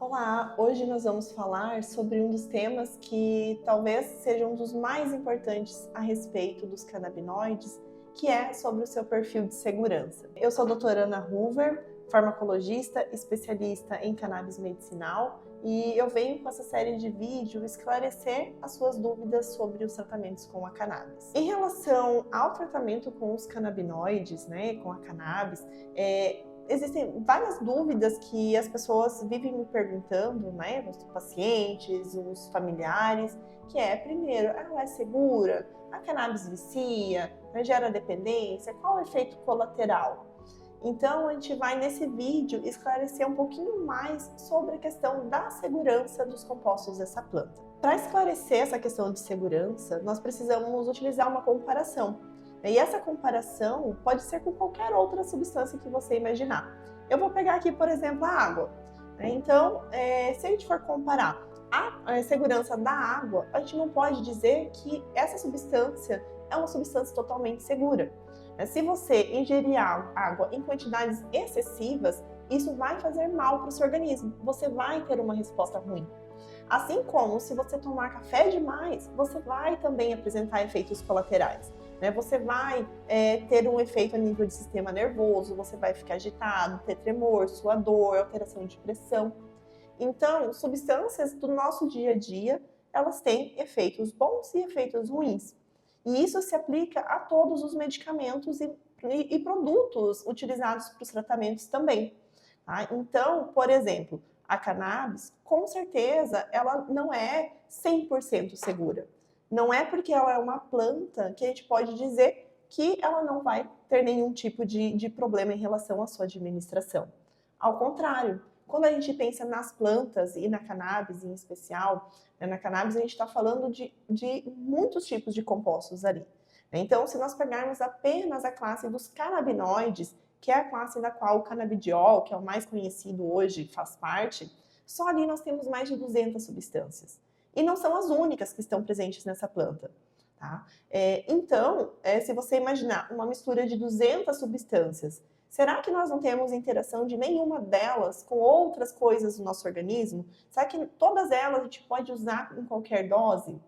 Olá, hoje nós vamos falar sobre um dos temas que talvez seja um dos mais importantes a respeito dos canabinoides, que é sobre o seu perfil de segurança. Eu sou a doutora Ana Hoover, farmacologista, especialista em cannabis medicinal, e eu venho com essa série de vídeos esclarecer as suas dúvidas sobre os tratamentos com a cannabis. Em relação ao tratamento com os canabinoides, com a cannabis, existem várias dúvidas que as pessoas vivem me perguntando, os pacientes, os familiares, que é, primeiro, ela é segura? A cannabis vicia? Gera dependência? Qual é o efeito colateral? Então, a gente vai nesse vídeo esclarecer um pouquinho mais sobre a questão da segurança dos compostos dessa planta. Para esclarecer essa questão de segurança, nós precisamos utilizar uma comparação. E essa comparação pode ser com qualquer outra substância que você imaginar. Eu vou pegar aqui, por exemplo, a água. Então, se a gente for comparar a segurança da água, a gente não pode dizer que essa substância é uma substância totalmente segura. Se você ingerir água em quantidades excessivas, isso vai fazer mal para o seu organismo. Você vai ter uma resposta ruim. Assim como se você tomar café demais, você vai também apresentar efeitos colaterais. Você vai ter um efeito a nível de sistema nervoso, você vai ficar agitado, ter tremor, suador, alteração de pressão. Então, substâncias do nosso dia a dia, elas têm efeitos bons e efeitos ruins. E isso se aplica a todos os medicamentos e produtos utilizados para os tratamentos também. Tá? Então, por exemplo, a cannabis, com certeza, ela não é 100% segura. Não é porque ela é uma planta que a gente pode dizer que ela não vai ter nenhum tipo de problema em relação à sua administração. Ao contrário, quando a gente pensa nas plantas e na cannabis em especial, na cannabis a gente está falando de muitos tipos de compostos ali. Então, se nós pegarmos apenas a classe dos canabinoides, que é a classe da qual o canabidiol, que é o mais conhecido hoje, faz parte, só ali nós temos mais de 200 substâncias. E não são as únicas que estão presentes nessa planta. Tá? Então, se você imaginar uma mistura de 200 substâncias, será que nós não temos interação de nenhuma delas com outras coisas do nosso organismo? Será que todas elas a gente pode usar em qualquer dose?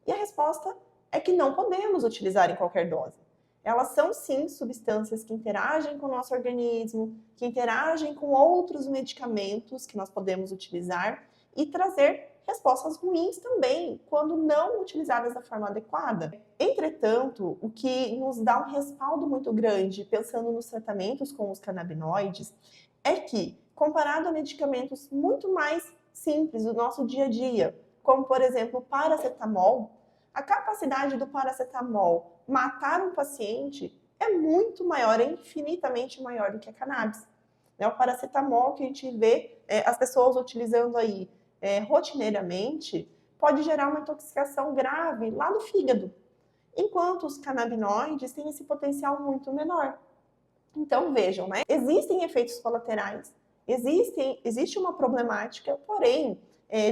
E a resposta é que não podemos utilizar em qualquer dose. Elas são, sim, substâncias que interagem com o nosso organismo, que interagem com outros medicamentos que nós podemos utilizar e trazer respostas ruins também, quando não utilizadas da forma adequada. Entretanto, o que nos dá um respaldo muito grande, pensando nos tratamentos com os canabinoides, é que, comparado a medicamentos muito mais simples do nosso dia a dia, como, por exemplo, o paracetamol, a capacidade do paracetamol matar um paciente é muito maior, é infinitamente maior do que a cannabis. O paracetamol que a gente vê as pessoas utilizando aí rotineiramente, pode gerar uma intoxicação grave lá no fígado, enquanto os canabinoides têm esse potencial muito menor. Então vejam, existem efeitos colaterais, existe uma problemática, porém,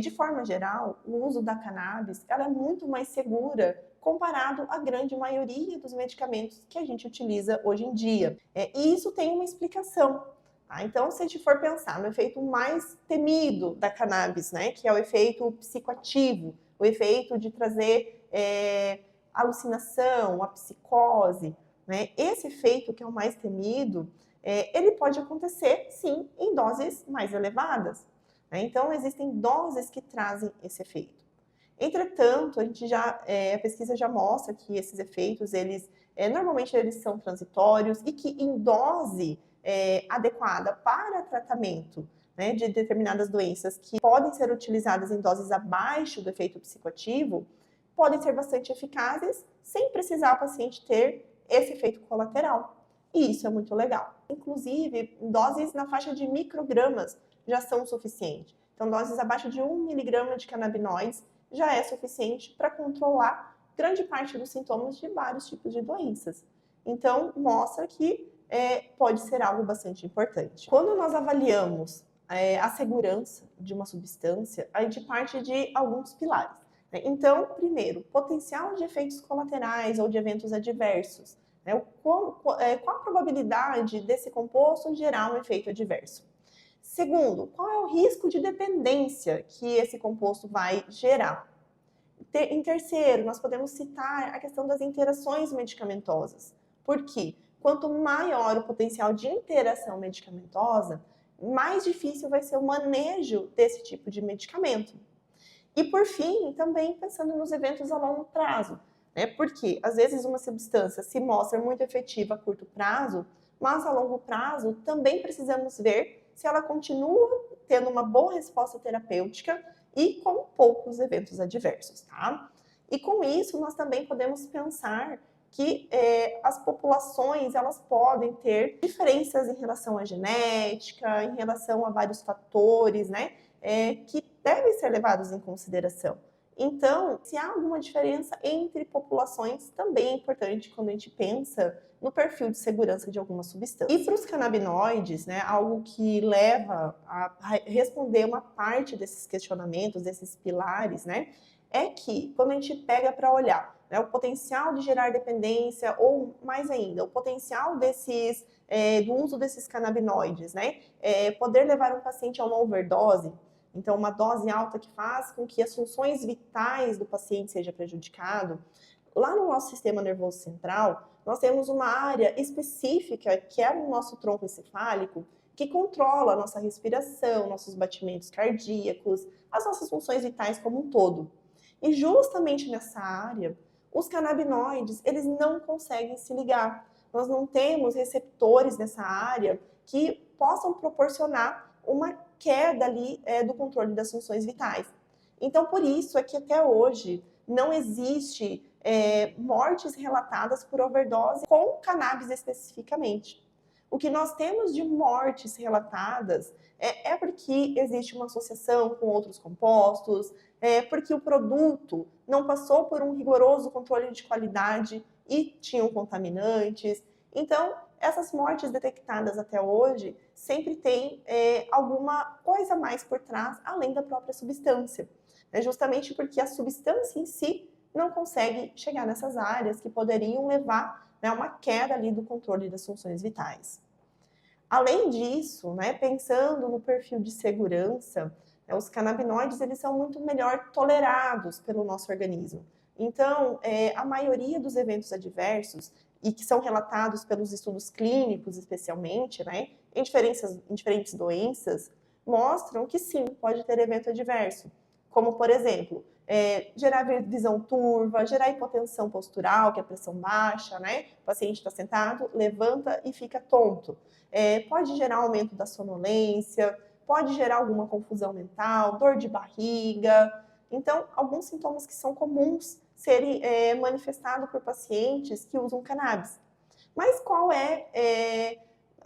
de forma geral, o uso da cannabis ela é muito mais segura comparado à grande maioria dos medicamentos que a gente utiliza hoje em dia. E isso tem uma explicação. Então, se a gente for pensar no efeito mais temido da cannabis, que é o efeito psicoativo, o efeito de trazer alucinação, a psicose, esse efeito que é o mais temido, ele pode acontecer, sim, em doses mais elevadas. Então, existem doses que trazem esse efeito. Entretanto, a pesquisa já mostra que esses efeitos, normalmente eles são transitórios e que em dose adequada para tratamento de determinadas doenças que podem ser utilizadas em doses abaixo do efeito psicoativo, podem ser bastante eficazes sem precisar o paciente ter esse efeito colateral. E isso é muito legal. Inclusive, doses na faixa de microgramas já são suficientes. Então, doses abaixo de 1 miligrama de canabinoides já é suficiente para controlar grande parte dos sintomas de vários tipos de doenças. Então, mostra que pode ser algo bastante importante. Quando nós avaliamos a segurança de uma substância, a gente parte de alguns pilares. Então, primeiro, potencial de efeitos colaterais ou de eventos adversos. Qual a probabilidade desse composto gerar um efeito adverso? Segundo, qual é o risco de dependência que esse composto vai gerar? Em terceiro, nós podemos citar a questão das interações medicamentosas. Por quê? Quanto maior o potencial de interação medicamentosa, mais difícil vai ser o manejo desse tipo de medicamento. E por fim, também pensando nos eventos a longo prazo, né? Porque às vezes uma substância se mostra muito efetiva a curto prazo, mas a longo prazo também precisamos ver se ela continua tendo uma boa resposta terapêutica e com poucos eventos adversos, tá? E com isso, nós também podemos pensar que as populações, elas podem ter diferenças em relação à genética, em relação a vários fatores, né? Que devem ser levados em consideração. Então, se há alguma diferença entre populações, também é importante quando a gente pensa no perfil de segurança de alguma substância. E para os canabinoides, né, algo que leva a responder uma parte desses questionamentos, desses pilares, né, é que quando a gente pega para olhar, né, o potencial de gerar dependência, ou mais ainda, o potencial do uso desses canabinoides, né, poder levar um paciente a uma overdose. Então, uma dose alta que faz com que as funções vitais do paciente sejam prejudicadas. Lá no nosso sistema nervoso central, nós temos uma área específica, que é o nosso tronco encefálico, que controla a nossa respiração, nossos batimentos cardíacos, as nossas funções vitais como um todo. E justamente nessa área, os canabinoides, eles não conseguem se ligar. Nós não temos receptores nessa área que possam proporcionar uma queda ali do controle das funções vitais. Então, por isso é que até hoje não existe mortes relatadas por overdose com cannabis especificamente. O que nós temos de mortes relatadas é porque existe uma associação com outros compostos, porque o produto não passou por um rigoroso controle de qualidade e tinham contaminantes. Então, essas mortes detectadas até hoje sempre tem alguma coisa a mais por trás, além da própria substância. Justamente porque a substância em si não consegue chegar nessas áreas que poderiam levar a uma queda ali do controle das funções vitais. Além disso, pensando no perfil de segurança, os canabinoides eles são muito melhor tolerados pelo nosso organismo. Então, a maioria dos eventos adversos, e que são relatados pelos estudos clínicos especialmente, em diferentes doenças, mostram que sim, pode ter evento adverso. Como, por exemplo, gerar visão turva, gerar hipotensão postural, que é a pressão baixa, o paciente está sentado, levanta e fica tonto. Pode gerar aumento da sonolência, pode gerar alguma confusão mental, dor de barriga. Então, alguns sintomas que são comuns serem manifestados por pacientes que usam cannabis. Mas qual é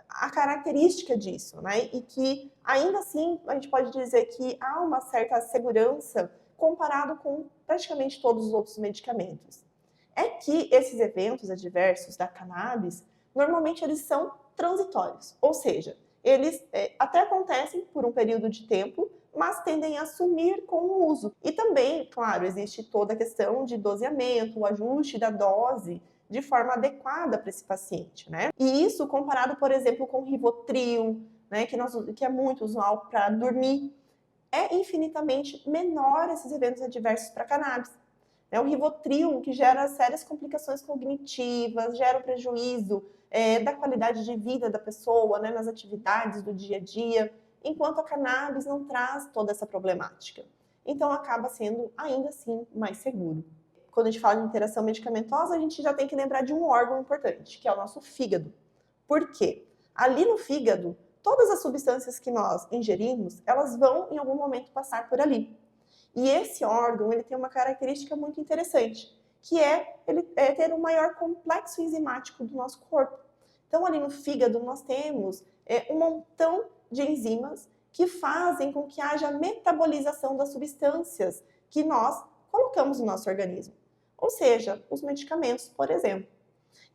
a característica disso, E que, ainda assim, a gente pode dizer que há uma certa segurança comparado com praticamente todos os outros medicamentos. É que esses eventos adversos da cannabis, normalmente eles são transitórios, ou seja, eles até acontecem por um período de tempo, mas tendem a sumir com o uso. E também, claro, existe toda a questão de doseamento, o ajuste da dose de forma adequada para esse paciente, E isso comparado, por exemplo, com o Rivotril, que é muito usual para dormir, é infinitamente menor esses eventos adversos para cannabis. O Rivotril, que gera sérias complicações cognitivas, gera um prejuízo da qualidade de vida da pessoa, nas atividades do dia a dia, enquanto a cannabis não traz toda essa problemática. Então, acaba sendo, ainda assim, mais seguro. Quando a gente fala de interação medicamentosa, a gente já tem que lembrar de um órgão importante, que é o nosso fígado. Por quê? Ali no fígado, todas as substâncias que nós ingerimos, elas vão, em algum momento, passar por ali. E esse órgão, ele tem uma característica muito interessante, que é ele ter um maior complexo enzimático do nosso corpo. Então, ali no fígado, nós temos um montão de enzimas que fazem com que haja metabolização das substâncias que nós colocamos no nosso organismo. Ou seja, os medicamentos, por exemplo.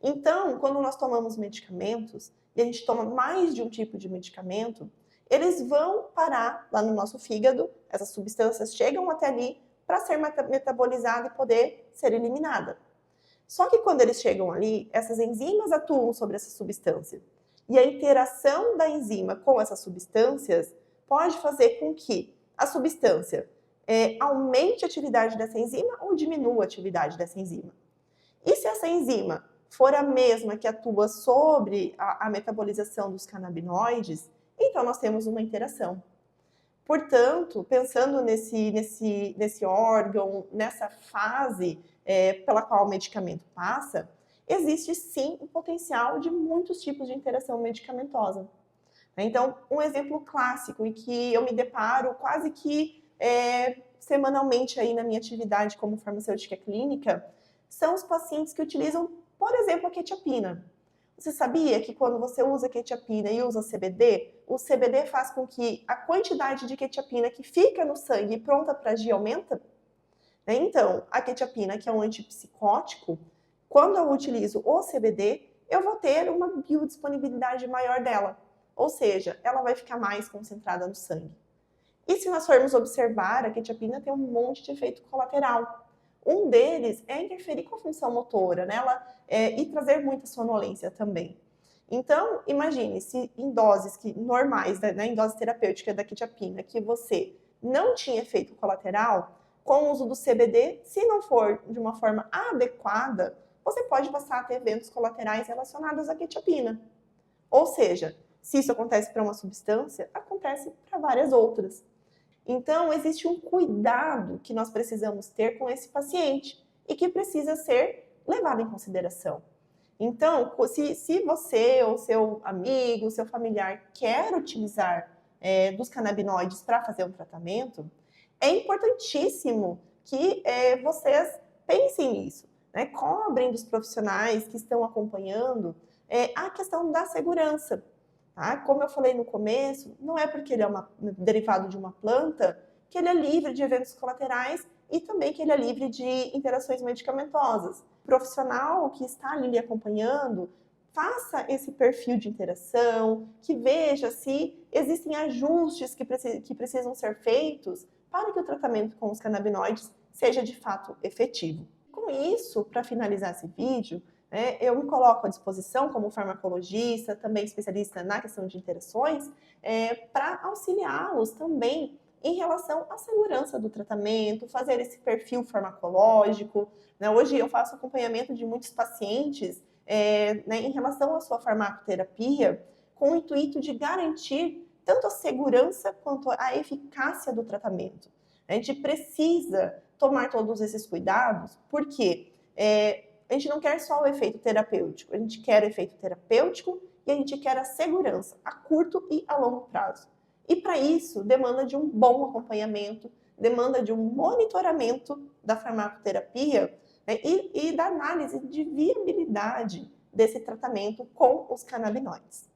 Então, quando nós tomamos medicamentos, e a gente toma mais de um tipo de medicamento, eles vão parar lá no nosso fígado, essas substâncias chegam até ali para ser metabolizada e poder ser eliminada. Só que quando eles chegam ali, essas enzimas atuam sobre essa substância. E a interação da enzima com essas substâncias pode fazer com que a substância aumente a atividade dessa enzima ou diminua a atividade dessa enzima. E se essa enzima for a mesma que atua sobre a metabolização dos canabinoides, então nós temos uma interação. Portanto, pensando nesse órgão, nessa fase pela qual o medicamento passa, existe sim o potencial de muitos tipos de interação medicamentosa. Então, um exemplo clássico e que eu me deparo quase que semanalmente aí na minha atividade como farmacêutica clínica, são os pacientes que utilizam, por exemplo, a quetiapina. Você sabia que quando você usa quetiapina e usa CBD, o CBD faz com que a quantidade de quetiapina que fica no sangue pronta para agir aumenta? Então, a quetiapina, que é um antipsicótico, quando eu utilizo o CBD, eu vou ter uma biodisponibilidade maior dela. Ou seja, ela vai ficar mais concentrada no sangue. E se nós formos observar, a quetiapina tem um monte de efeito colateral. Um deles é interferir com a função motora, né? E trazer muita sonolência também. Então, imagine, se em doses normais, né, em dose terapêutica da quetiapina, que você não tinha efeito colateral, com o uso do CBD, se não for de uma forma adequada, você pode passar a ter eventos colaterais relacionados à quetiapina. Ou seja, se isso acontece para uma substância, acontece para várias outras. Então, existe um cuidado que nós precisamos ter com esse paciente e que precisa ser levado em consideração. Então, se você ou seu amigo, seu familiar quer utilizar dos canabinoides para fazer um tratamento, é importantíssimo que vocês pensem nisso, né? Cobrem dos profissionais que estão acompanhando a questão da segurança. Tá? Como eu falei no começo, não é porque ele é derivado de uma planta que ele é livre de eventos colaterais e também que ele é livre de interações medicamentosas. O profissional que está ali lhe acompanhando, faça esse perfil de interação, que veja se existem ajustes que precisam ser feitos para que o tratamento com os canabinoides seja de fato efetivo. Com isso, para finalizar esse vídeo, eu me coloco à disposição como farmacologista, também especialista na questão de interações, para auxiliá-los também em relação à segurança do tratamento, fazer esse perfil farmacológico. Hoje eu faço acompanhamento de muitos pacientes em relação à sua farmacoterapia, com o intuito de garantir tanto a segurança quanto a eficácia do tratamento. A gente precisa tomar todos esses cuidados, porque a gente não quer só o efeito terapêutico, a gente quer o efeito terapêutico e a gente quer a segurança a curto e a longo prazo. E para isso, demanda de um bom acompanhamento, demanda de um monitoramento da farmacoterapia, né, e da análise de viabilidade desse tratamento com os canabinoides.